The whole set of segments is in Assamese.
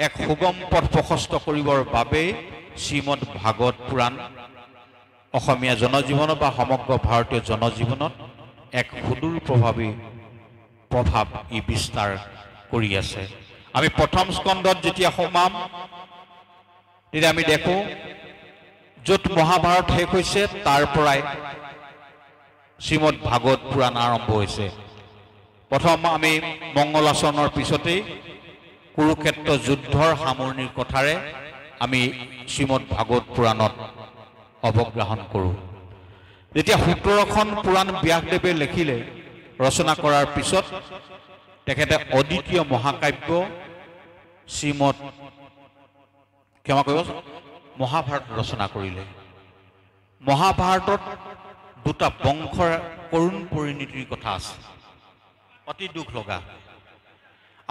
এক সুগম পথ প্ৰশস্ত কৰিবৰ বাবে শ্ৰীমদ ভাগৱত পুৰাণ অসমীয়া জনজীৱনত বা সমগ্ৰ ভাৰতীয় জনজীৱনত এক সুদূৰ প্ৰভাৱ ই বিস্তাৰ কৰি আছে। আমি প্ৰথম স্কন্ধত যেতিয়া সোমাম তেতিয়া আমি দেখো য'ত মহাভাৰত শেষ হৈছে তাৰ পৰাই শ্ৰীমদ ভাগৱত পুৰাণ আৰম্ভ হৈছে। প্ৰথম আমি মংগলাচৰণৰ পিছতেই কুৰুক্ষেত্ৰ যুদ্ধৰ সামৰণিৰ কথাৰে আমি শ্ৰীমদ ভাগৱত পুৰাণত অৱগ্ৰহণ কৰোঁ। যেতিয়া 17খন পুৰাণ ব্যাসদেৱে লিখিলে, ৰচনা কৰাৰ পিছত তেখেতে অদ্বিতীয় মহাকাব্য শ্ৰীমদ মহাভাৰত ৰচনা কৰিলে। মহাভাৰতত দুটা বংশৰ কৰুণ পৰিণতিৰ কথা আছে, অতি দুখ লগা।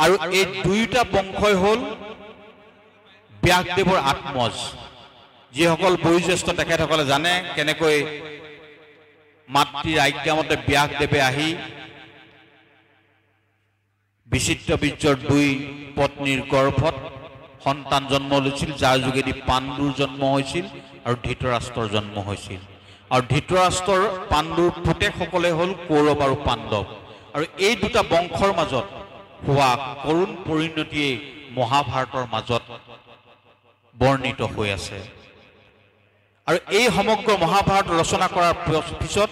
আৰু এই দুয়োটা বংশই হ'ল ব্যাসদেৱৰ আত্মজ। যিসকল বয়োজ্যেষ্ঠ তেখেতসকলে জানে কেনেকৈ মাতৃৰ আজ্ঞামতে ব্যাসদেৱে আহি বিচিত্ৰ বীৰ্যৰ দুই পত্নীৰ গৰ্ভত সন্তান জন্ম লৈছিল, যাৰ যোগেদি পাণ্ডুৰ জন্ম হৈছিল আৰু ধৃতৰাষ্ট্ৰৰ জন্ম হৈছিল। আৰু ধৃতৰাষ্ট্ৰৰ পাণ্ডুৰ পুতেকসকলে হ'ল কৌৰৱ আৰু পাণ্ডৱ। আৰু এই দুটা বংশৰ মাজত হোৱা কৰুণ পৰিণতিয়ে মহাভাৰতৰ মাজত বৰ্ণিত হৈ আছে। আৰু এই সমগ্ৰ মহাভাৰত ৰচনা কৰাৰ পিছত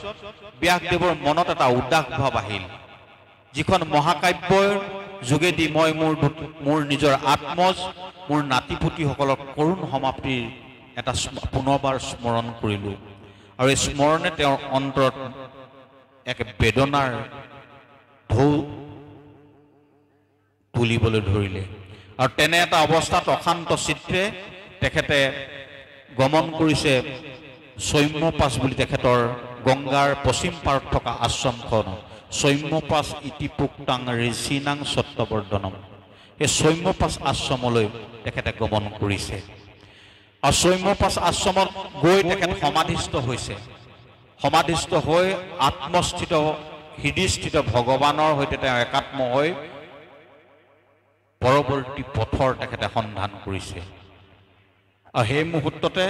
ব্যাসদেৱৰ মনত এটা উদাস ভাৱ আহিল, যিখন মহাকাব্যৰ যোগেদি মই মোৰ নিজৰ আত্মজ, মোৰ নাতিপুতিসকলক কৰুণ সমাপ্তিৰ এটা পুনৰবাৰ স্মৰণ কৰিলোঁ। আৰু এই স্মৰণে তেওঁৰ অন্তৰত এক বেদনাৰ ঢৌ তুলিবলৈ ধৰিলে। আৰু তেনে এটা অৱস্থাত অশান্ত চিত্ৰে তেখেতে গমন কৰিছে সৌম্যপাছ বুলি তেখেতৰ গংগাৰ পশ্চিম পাৰত থকা আশ্ৰমখন, সৌম্যপাছ ইতি পুক্তাং ঋষিনাং সত্যবৰ্ধনম। এই সৌম্যপাছ আশ্ৰমলৈ তেখেতে গমন কৰিছে। আৰু সৌম্যপাছ আশ্ৰমত গৈ তেখেত সমাধিস্থ হৈছে। সমাধিস্থ হৈ আত্মস্থিত হৃদয়স্থিত ভগৱানৰ সৈতে তেওঁ একাত্ম হৈ পৰৱৰ্তী পথৰ তেখেতে সন্ধান কৰিছে। আৰু সেই মুহূৰ্ততে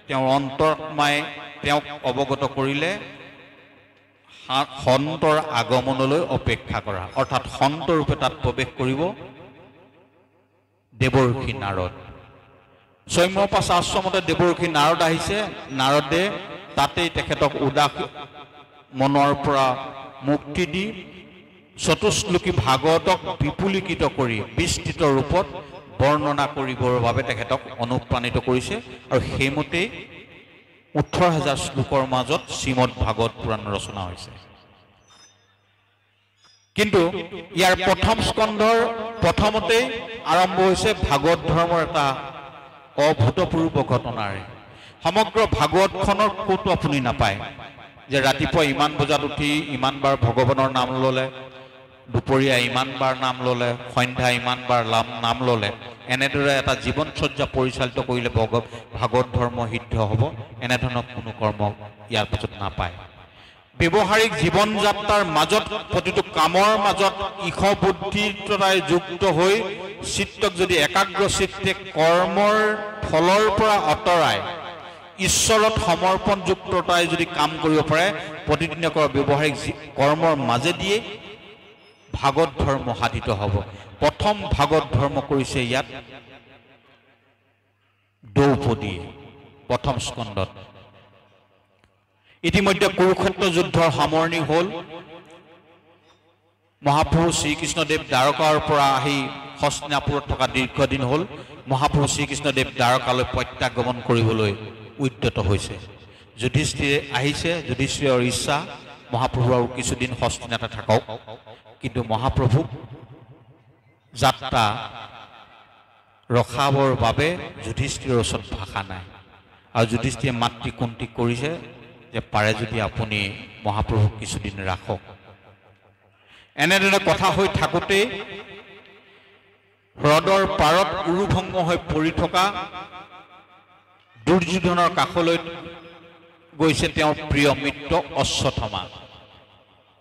তেওঁৰ অন্তৰাত্মাই তেওঁক অৱগত কৰিলে সন্তৰ আগমনলৈ অপেক্ষা কৰা, অৰ্থাৎ সন্তৰূপে তাত প্ৰৱেশ কৰিব দেৱৰ্ষি নাৰদ। সৌম্যপাছ আশ্ৰমতে দেৱৰ্ষি নাৰদ আহিছে। নাৰদে তাতেই তেখেতক উদাস মনৰ পৰা মুক্তি দি চতুশ্লোকী ভাগৱতক বিপুলীকৃত কৰি বিস্তৃত ৰূপত বৰ্ণনা কৰিবৰ বাবে তেখেতক অনুপ্ৰাণিত কৰিছে। আৰু সেইমতেই 18,000 শ্লোকৰ মাজত শ্ৰীমদ ভাগৱত পুৰাণ ৰচনা হৈছে। কিন্তু ইয়াৰ প্ৰথম স্কন্ধৰ প্ৰথমতেই আৰম্ভ হৈছে ভাগৱত ধৰ্মৰ এটা অভূতপূৰ্ব ঘটনাৰে। সমগ্ৰ ভাগৱতখনৰ ক'তো আপুনি নাপায় যে ৰাতিপুৱা ইমান বজাত উঠি ইমানবাৰ ভগৱানৰ নাম ল'লে, দুপৰীয়া ইমানবাৰ নাম ল'লে, সন্ধ্যা ইমানবাৰ নাম ল'লে, এনেদৰে এটা জীৱনচৰ্যা পৰিচালিত কৰিলে ভাগৱত ধৰ্ম সিদ্ধ হ'ব, এনেধৰণৰ কোনো কৰ্ম ইয়াৰ পিছত নাপায়। ব্যৱহাৰিক জীৱন যাত্ৰাৰ মাজত প্ৰতিটো কামৰ মাজত ঈশ বুদ্ধিতাই যুক্ত হৈ চিত্তক যদি একাগ্ৰ চিত্তে কৰ্মৰ ফলৰ পৰা আঁতৰাই ঈশ্বৰত সমৰ্পণযুক্ততাই যদি কাম কৰিব পাৰে, প্ৰতিদিনে কৰা ব্যৱহাৰিক কৰ্মৰ মাজেদিয়ে ভাগৱত ধৰ্ম সাধিত হ'ব। প্ৰথম ভাগৱত ধৰ্ম কৰিছে ইয়াত দ্ৰৌপদীয়ে প্ৰথম স্কন্ধত। ইতিমধ্যে কুৰুক্ষেত্ৰ যুদ্ধৰ সামৰণি হ'ল। মহাপ্ৰভু শ্ৰীকৃষ্ণদেৱ দ্বাৰকাৰ পৰা আহি হস্তিনাপুৰত থকা দীৰ্ঘদিন হ'ল। মহাপ্ৰভু শ্ৰীকৃষ্ণদেৱ দ্বাৰকালৈ প্ৰত্যাগমন কৰিবলৈ উদ্যত হৈছে। যুধিষ্ঠিৰে আহিছে, যুধিষ্ঠিৰৰ ইচ্ছা মহাপ্ৰভু আৰু কিছুদিন হস্তিনাতে থাকক, কিন্তু মহাপ্ৰভুক যাত্ৰা ৰখাবৰ বাবে যুধিষ্ঠিৰৰ ওচৰত ভাষা নাই। আৰু যুধিষ্ঠিৰে মাতৃ কুন্তীক কৰিছে যে পাৰে যদি আপুনি মহাপ্ৰভুক কিছুদিন ৰাখক। এনেদৰে কথা হৈ থাকোঁতেই হ্ৰদৰ পাৰত উৰুভংগ হৈ পৰি থকা দুৰ্যোধনৰ কাষলৈ গৈছে তেওঁৰ প্ৰিয় মিত্ৰ অশ্বত্থামা।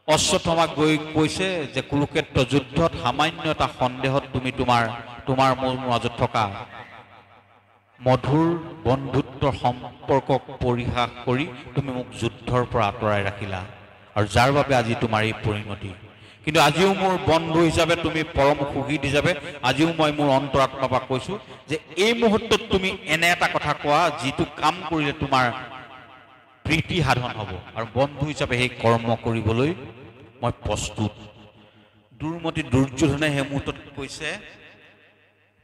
অশ্বত্থামাক গৈ কৈছে যে কুৰুক্ষেত্ৰ যুদ্ধত সামান্য এটা সন্দেহত তুমি তোমাৰ তোমাৰ মোৰ মাজত থকা মধুৰ বন্ধুত্বৰ সম্পৰ্কক পৰিহাস কৰি তুমি মোক যুদ্ধৰ পৰা আঁতৰাই ৰাখিলা আৰু যাৰ বাবে আজি তোমাৰ এই পৰিণতি। কিন্তু আজিও মোৰ বন্ধু হিচাপে তুমি পৰম সুখী হিচাপে আজিও মই মোৰ অন্তৰাত্মাৰ পৰা কৈছোঁ যে এই মুহূৰ্তত তুমি এনে এটা কথা কোৱা যিটো কাম কৰিলে তোমাৰ প্ৰীতি সাধন হ'ব আৰু বন্ধু হিচাপে সেই কৰ্ম কৰিবলৈ মই প্ৰস্তুত। দুৰ্মতি দুৰ্যোধনে সেই মুহূৰ্তত কৈছে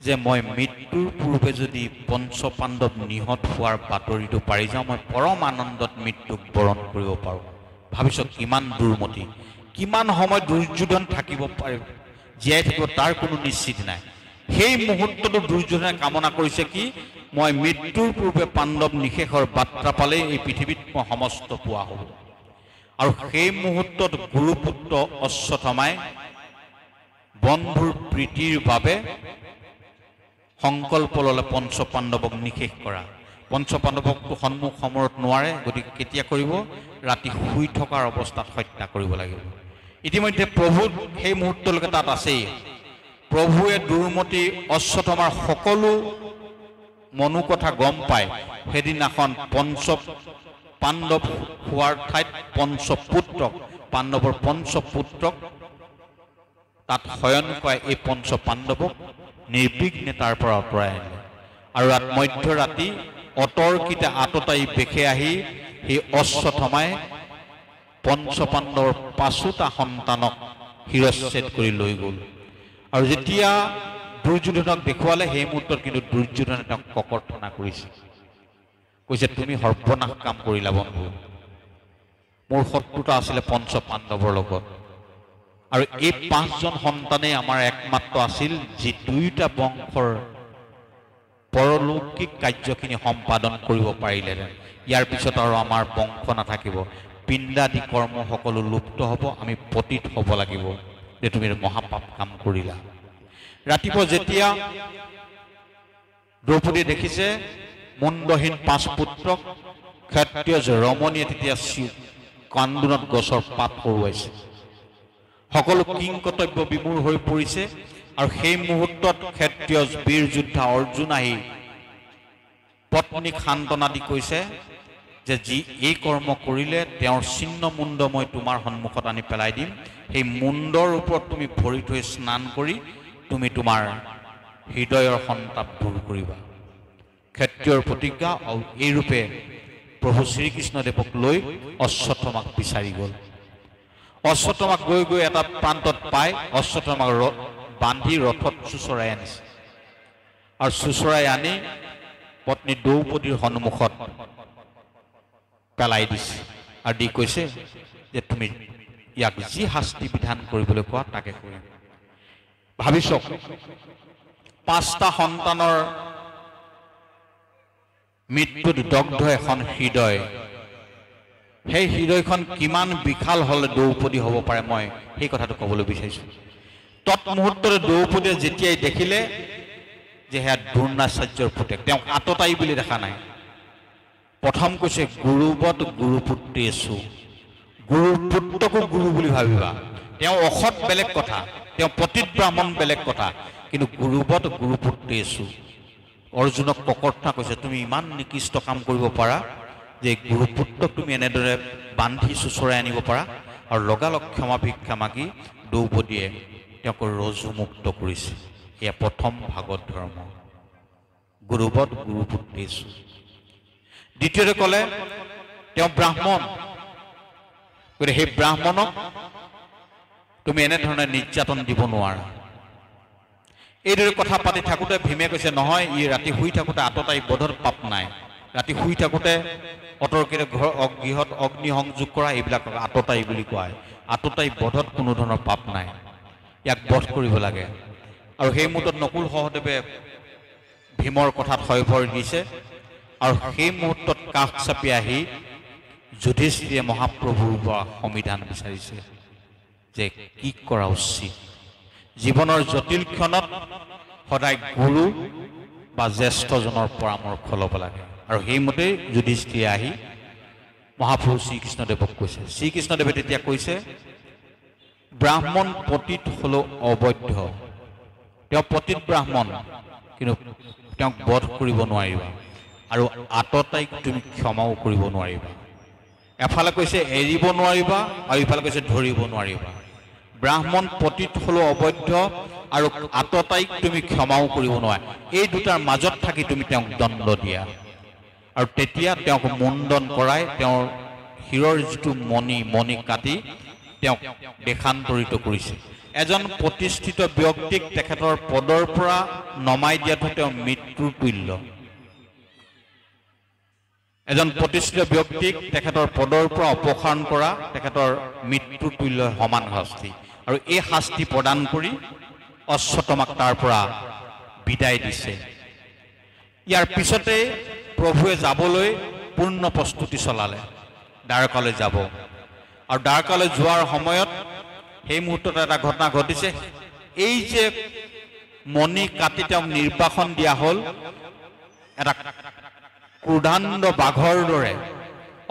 যে মই মৃত্যুৰ পূৰ্বে যদি পঞ্চপাণ্ডৱ নিহত হোৱাৰ বাতৰিটো পাৰি যাওঁ মই পৰম আনন্দত মৃত্যুক বৰণ কৰিব পাৰোঁ। ভাবিছ কিমান দুৰ্মতি, কিমান সময় দুৰ্যোধন থাকিব পাৰে, জীয়াই থাকিব তাৰ কোনো নিশ্চিত নাই। সেই মুহূৰ্তটো দুৰ্যোধনে কামনা কৰিছে কি মই মৃত্যুৰ পূৰ্বে পাণ্ডৱ নিশেষৰ বাৰ্তা পালেই এই পৃথিৱীত মই সমস্ত পোৱা হ'ব। আৰু সেই মুহূৰ্তত গুৰুপুত্ৰ অশ্বত্থামাই বন্ধুৰ প্ৰীতিৰ বাবে সংকল্প ল'লে পঞ্চপাণ্ডৱক নিশেষ কৰা। পঞ্চপাণ্ডৱকটো সন্মুখ সমৰত নোৱাৰে, গতিকে কেতিয়া কৰিব? ৰাতি শুই থকাৰ অৱস্থাত হত্যা কৰিব লাগিব। ইতিমধ্যে প্ৰভু সেই মুহূৰ্তলৈকে তাত আছেই। প্ৰভুৱে দুৰ্মতি অশ্বত্থামাৰ সকলো মনো কথা গম পায়। সেইদিনাখন পাণ্ডৱ হোৱাৰ ঠাইত পঞ্চপুত্ৰক, পাণ্ডৱৰ পঞ্চপুত্ৰক তাত শয়ন কৰায় এই পঞ্চপাণ্ডৱক নিৰ্বিঘ্নে তাৰ পৰা আঁতৰাই আনিলে। আৰু মধ্যৰাতি অতৰ্কিতে আততায়ী বেশে আহি সেই অশ্বত্থামাই পঞ্চপাণ্ডৱৰ 5টা সন্তানক শিৰচ্ছেদ কৰি লৈ গ'ল। আৰু যেতিয়া দুৰ্যোধনক দেখুৱালে সেই মুহূৰ্তত কিন্তু দুৰ্যোধনে তেওঁক ককৰ্থনা কৰিছে, কৈছে তুমি সৰ্বনাশ কাম কৰিলা বন্ধু। মোৰ শত্ৰুতা আছিলে পঞ্চপাণ্ডৱৰ লগত আৰু এই 5জন সন্তানেই আমাৰ একমাত্ৰ আছিল যি 2টা বংশৰ পৰলৌকিক কাৰ্যখিনি সম্পাদন কৰিব পাৰিলেহেঁতেন। ইয়াৰ পিছত আৰু আমাৰ বংশ নাথাকিব, পিণ্ডাদি কৰ্ম সকলো লুপ্ত হ'ব, আমি পতিত হ'ব লাগিব যে তুমি মহাপাপ কাম কৰিলা। ৰাতিপুৱা যেতিয়া দ্ৰৌপদী দেখিছে মুণ্ডহীন 5 পুত্ৰক, ক্ষত্ৰিয় ৰমণীয়ে তেতিয়া কান্দোনত গছৰ পাত সৰুৱাইছে। সকলো কিং কৰ্তব্য বিমূৰ হৈ পৰিছে। আৰু সেই মুহূৰ্তত ক্ষত্ৰিয় বীৰ যোদ্ধা অৰ্জুন আহি পত্নীক সান্তনা দি কৈছে যে যি এই কৰ্ম কৰিলে তেওঁৰ চিহ্ন মুণ্ড মই তোমাৰ সন্মুখত আনি পেলাই দিম, সেই মুণ্ডৰ ওপৰত তুমি ভৰি থৈ স্নান কৰি তুমি তোমাৰ হৃদয়ৰ সন্তাপ দূৰ কৰিবা। ক্ষত্ৰিয়ৰ প্ৰতিজ্ঞা আৰু এই ৰূপে প্ৰভু শ্ৰীকৃষ্ণদেৱক লৈ অশ্বত্থামাক বিচাৰি গ'ল। অশ্বত্থামাক গৈ গৈ এটা প্ৰান্তত পাই অশ্বত্থামাক বান্ধি ৰথত চুচৰাই আনিছে আৰু চুচৰাই আনি পত্নী দ্ৰৌপদীৰ সন্মুখত পেলাই দিছে আৰু দি কৈছে যে তুমি ইয়াক যি শাস্তি বিধান কৰিবলৈ কোৱা তাকে কৰিম। ভাবিছ 5টা সন্তানৰ মৃত্যুত দগ্ধ এখন হৃদয়, সেই হৃদয়খন কিমান বিশাল হ'লে দ্ৰৌপদী হ'ব পাৰে, মই সেই কথাটো ক'বলৈ বিচাৰিছোঁ। তৎমুহূৰ্ততে দ্ৰৌপদীয়ে যেতিয়াই দেখিলে যে সেয়া দ্ৰোণাচাৰ্যৰ পুতেক, তেওঁক আততায়ী বুলি দেখা নাই। প্ৰথম কৈছে গুৰুবত গুৰুপুত্ৰেষু, গুৰুৰ পুত্ৰকো গুৰু বুলি ভাবিবা। তেওঁ অসৎ বেলেগ কথা, তেওঁ পতিত ব্ৰাহ্মণ বেলেগ কথা, কিন্তু গুৰুবত গুৰুপুত্ৰেষু। অৰ্জুনক ককৰ্থনা কৈছে তুমি ইমান নিকৃষ্ট কাম কৰিব পাৰা যে গুৰুপুত্ৰক তুমি এনেদৰে বান্ধি চুচৰাই আনিব পাৰা। আৰু লগালগ ক্ষমা ভিক্ষা মাগি দ্ৰৌপদীয়ে তেওঁক ৰজুমুক্ত কৰিছে। এয়া প্ৰথম ভাগৱত ধৰ্ম, গুৰুবত গুৰুপুত্ৰেষু। দ্বিতীয়তে ক'লে তেওঁ ব্ৰাহ্মণ, গতিকে সেই ব্ৰাহ্মণক তুমি এনেধৰণে নিৰ্যাতন দিব নোৱাৰা। এইদৰে কথা পাতি থাকোঁতে ভীমে কৈছে নহয়, ই ৰাতি শুই থাকোঁতে আততায়ী বধত পাপ নাই। ৰাতি শুই থাকোঁতে অতৰ্কিতে গৃহত অগ্নি সংযোগ কৰা এইবিলাক আততায়ী বুলি কোৱা হয়। আততায়ী বধত কোনো ধৰণৰ পাপ নাই, ইয়াক বধ কৰিব লাগে। আৰু সেই মুহূৰ্তত নকুল সহদেৱে ভীমৰ কথাত হয়ভৰ দিছে আৰু সেই মুহূৰ্তত কাষ চাপি আহি যুধিষ্ঠিৰে মহাপ্ৰভুৰ পৰা সমিধান বিচাৰিছে যে কি কৰা উচিত। জীৱনৰ জটিল ক্ষণত সদায় গুৰু বা জ্যেষ্ঠজনৰ পৰামৰ্শ ল'ব লাগে। আৰু সেইমতেই যুধিষ্ঠিৰে আহি মহাপ্ৰভু শ্ৰীকৃষ্ণদেৱক কৈছে। শ্ৰীকৃষ্ণদেৱে তেতিয়া কৈছে ব্ৰাহ্মণ পতিত হ'লেও অবৈধ, তেওঁ পতিত ব্ৰাহ্মণ, কিন্তু তেওঁক বধ কৰিব নোৱাৰিবা আৰু আততায়ীক তুমি ক্ষমাও কৰিব নোৱাৰিবা। এফালে কৈছে এৰিব নোৱাৰিবা আৰু ইফালে কৈছে ধৰিব নোৱাৰিবা। ব্ৰাহ্মণ পতিত হ'লেও অবৈধ আৰু আততায়ীক তুমি ক্ষমাও কৰিব নোৱাৰা। এই দুটাৰ মাজত থাকি তুমি তেওঁক দণ্ড দিয়া আৰু তেতিয়া তেওঁক মুণ্ডন কৰাই তেওঁৰ শিৰৰ যিটো মণি কাটি তেওঁক দেশান্তৰিত কৰিছে। এজন প্ৰতিষ্ঠিত ব্যক্তিক তেখেতৰ পদৰ পৰা নমাই দিয়াটো তেওঁৰ মৃত্যুৰ তুল্য। এজন প্ৰতিষ্ঠিত ব্যক্তিক তেখেতৰ পদৰ পৰা অপসাৰণ কৰা তেখেতৰ মৃত্যুৰ তুল্য সমান শাস্তি, আৰু এই শাস্তি প্ৰদান কৰি অশ্বত্থামাক তাৰ পৰা বিদায় দিছে। ইয়াৰ পিছতে প্ৰভুৱে যাবলৈ পূৰ্ণ প্ৰস্তুতি চলালে, দ্বাৰকালৈ যাব। আৰু দ্বাৰকালৈ যোৱাৰ সময়ত সেই মুহূৰ্তত এটা ঘটনা ঘটিছে। এই যে মণি কাটি তেওঁক নিৰ্বাসন দিয়া হ'ল, এটা ক্ৰোধান্দ বাঘৰ দৰে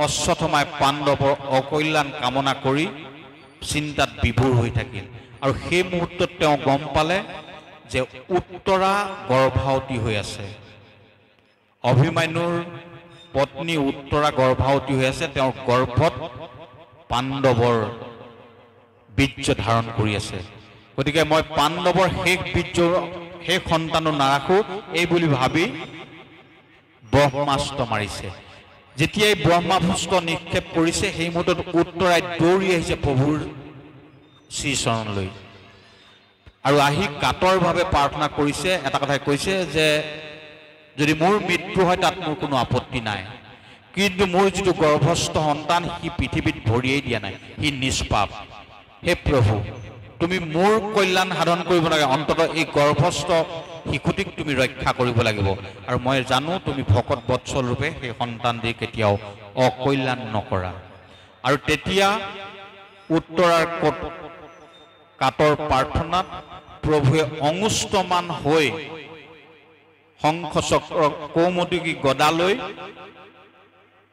অশ্বত্থামাই পাণ্ডৱৰ অকল্যাণ কামনা কৰি চিন্তাত বিভোৰ হৈ থাকিল। আৰু সেই মুহূৰ্তত তেওঁ গম পালে যে উত্তৰা গৰ্ভাৱতী হৈ আছে। অভিমন্যুৰ পত্নী উত্তৰা গৰ্ভাৱতী হৈ আছে। তেওঁৰ গৰ্ভত পাণ্ডৱৰ বীৰ্য ধাৰণ কৰি আছে। গতিকে মই পাণ্ডৱৰ শেষ সন্তানো নাৰাখো এই বুলি ভাবি ব্ৰহ্মাস্ত্ৰ মাৰিছে। যেতিয়াই ব্ৰহ্মাস্ত্ৰ নিক্ষেপ কৰিছে সেই মুহূৰ্তত উত্তৰাই দৌৰি আহিছে প্ৰভুৰ শ্ৰীচৰণলৈ আৰু আহি কাতৰভাৱে প্ৰাৰ্থনা কৰিছে। এটা কথাই কৈছে যে যদি মোৰ মৃত্যু হয় তাত মোৰ কোনো আপত্তি নাই, কিন্তু মোৰ যিটো গৰ্ভস্থ সন্তান সি পৃথিৱীত ভৰিয়েই দিয়া নাই, সি নিষ্পাপ। হে প্ৰভু, তুমি মোৰ কল্যাণ সাধন কৰিব লাগে, অন্ততঃ এই গৰ্ভস্থ শিশুটিক তুমি ৰক্ষা কৰিব লাগিব। আৰু মই জানো তুমি ভকত বৎসল ৰূপে সেই সন্তান দি কেতিয়াও অকল্যাণ নকৰা। আৰু তেতিয়া উত্তৰাৰ কাতৰ প্ৰাৰ্থনাত প্ৰভুৱে অঙুষ্টমান হৈ শংখ চক্ৰ কৌমুদকী গদালৈ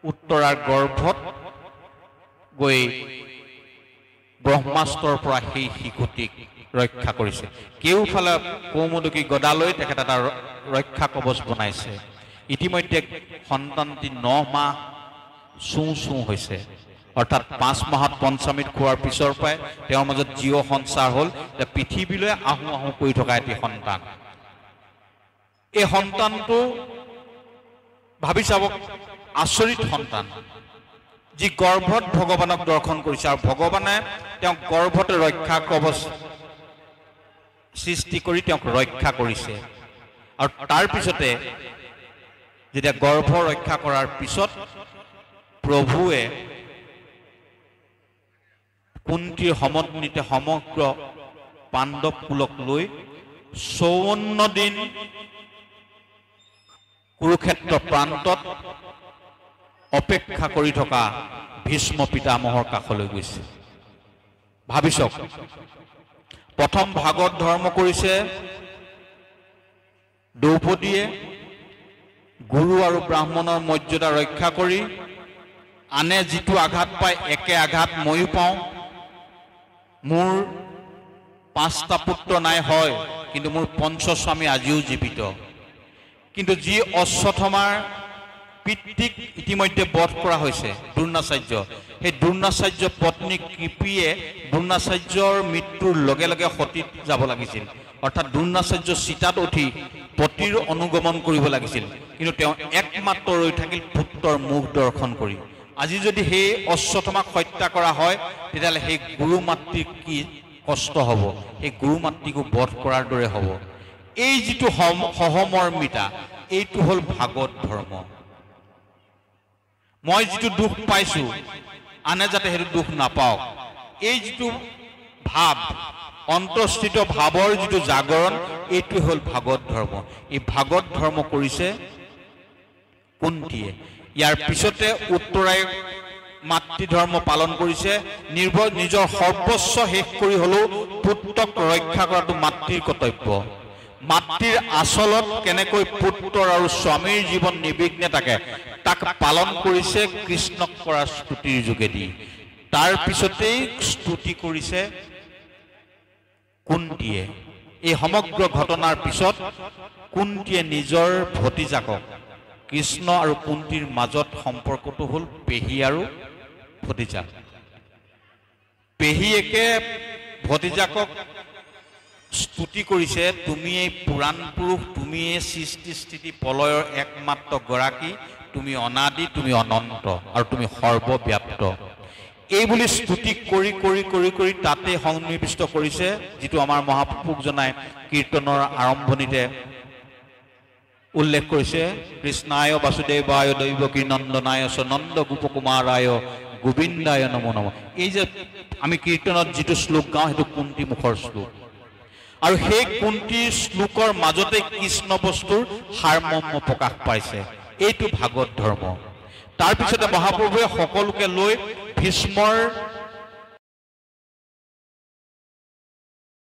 উত্তৰাৰ গৰ্ভত গৈ ব্ৰহ্মাস্ত্ৰৰ পৰা সেই শিশুটিক ৰক্ষা কৰিছে। কেওফালে কৌমুদকী গদালৈ তেখেত এটা ৰক্ষা কৱচ বনাইছে। ইতিমধ্যে সন্তানটি 9 মাহ চোঁ হৈছে, অৰ্থাৎ 5 মাহত পঞ্চমীত খোৱাৰ পিছৰ পৰাই তেওঁৰ মাজত জীৱ সঞ্চাৰ হ'ল। পৃথিৱীলৈ আহোঁ আহোঁ কৰি থকা এটি সন্তান। এই সন্তানটো ভাবি চাব, আচৰিত সন্তান, যি গৰ্ভত ভগৱানক দৰ্শন কৰিছে আৰু ভগৱানে তেওঁক গৰ্ভত ৰক্ষা কৱচ সৃষ্টি কৰি তেওঁক ৰক্ষা কৰিছে। আৰু তাৰ পিছতে যেতিয়া গৰ্ভ ৰক্ষা কৰাৰ পিছত প্ৰভুৱে কুন্তীৰ সমন্বিতে সমগ্ৰ পাণ্ডৱ কুলক লৈ 54 দিন কুৰুক্ষেত্ৰ প্ৰান্তত অপেক্ষা কৰি থকা ভীষ্ম পিতামহৰ কাষলৈ গৈছে। ভাবি চাওক, প্ৰথম ভাগৱত ধৰ্ম কৰিছে দ্ৰৌপদীয়ে, গুৰু আৰু ব্ৰাহ্মণৰ মৰ্যাদা ৰক্ষা কৰি, আনে যিটো আঘাত পায় একে আঘাত ময়ো পাওঁ। মোৰ 5টা পুত্ৰ নাই হয়, কিন্তু মোৰ পঞ্চস্বামী আজিও জীৱিত। কিন্তু যি অশ্বত্থামাৰ পিতৃক ইতিমধ্যে বধ কৰা হৈছে দ্ৰোণাচাৰ্য, সেই দ্ৰোণাচাৰ্য পত্নী কৃপিয়ে দ্ৰোণাচাৰ্যৰ মৃত্যুৰ লগে লগে সতীত যাব লাগিছিল, অৰ্থাৎ দ্ৰোণাচাৰ্য চিতাত উঠি পতিৰ অনুগমন কৰিব লাগিছিল। কিন্তু তেওঁ একমাত্ৰ ৰৈ থাকিল পুত্ৰৰ মুখ দৰ্শন কৰি। আজি যদি সেই অশ্বত্থামাক হত্যা কৰা হয় তেতিয়াহ'লে সেই গুৰু মাতৃৰ কি কষ্ট হ'ব, সেই গুৰু মাতৃকো বধ কৰাৰ দৰে হ'ব। এই যিটো সহমৰ্মিতা, এইটো হ'ল ভাগৱত ধৰ্ম। মই যিটো দুখ পাইছোঁ আনে যাতে সেইটো দুখ নাপাওক, এই যিটো ভাৱ, অন্তঃস্থিত ভাৱৰ যিটো জাগৰণ, এইটো হ'ল ভাগৱত ধৰ্ম। এই ভাগৱত ধৰ্ম কৰিছে কুন্তীয়ে। ইয়াৰ পিছতে উত্তৰাই মাতৃধৰ্ম পালন কৰিছে। নিজৰ সৰ্বস্ব শেষ কৰি হ'লেও পুত্ৰক ৰক্ষা কৰাটো মাতৃৰ কৰ্তব্য। মাতৃৰ আচলত কেনেকৈ পুত্ৰ আৰু স্বামীৰ জীৱন নিৰ্বিঘ্নে থাকে তাক পালন কৰিছে কৃষ্ণক কৰা স্তুতিৰ যোগেদি। তাৰ পিছতেই স্তুতি কৰিছে কুন্তীয়ে। এই সমগ্ৰ ঘটনাৰ পিছত কুন্তীয়ে নিজৰ ভতিজাকক কৃষ্ণ আৰু কুন্তীৰ মাজত সম্পৰ্কটো হ'ল পেহী আৰু ভতিজাক পেহীয়েকে ভতিজাকক স্তুতি কৰিছে তুমি এই পুৰাণ পুৰুষ তুমি এই সৃষ্টি স্থিতি প্ৰলয়ৰ একমাত্ৰ গৰাকী তুমি অনাদি তুমি অনন্ত আৰু তুমি সৰ্বব্যাপ্ত এই বুলি স্তুতি কৰি কৰি কৰি কৰি তাতে সন্নিৱিষ্ট কৰিছে যেটো আমাৰ মহাপুৰুষজনাই কীৰ্তনৰ আৰম্ভণিতে উল্লেখ কৰিছে কৃষ্ণায় বাসুদেৱায় দৈৱকী নন্দনায় নন্দ গোপকুমাৰায় গোবিন্দায় নমো নমঃ এই যে আমি কীৰ্তনত যেটো শ্লোক গাওঁ হেতু কুন্তি মুখৰ শ্লোক আৰু সেই কুন্তিৰ শ্লোকৰ মাজতে কৃষ্ণ বস্তুৰ সাৰমৰ্ম প্ৰকাশ পাইছে এইটো ভাগৱত ধৰ্ম তাৰ পিছতে মহাপ্ৰভুৱে সকলোকে লৈ ভীষ্মৰ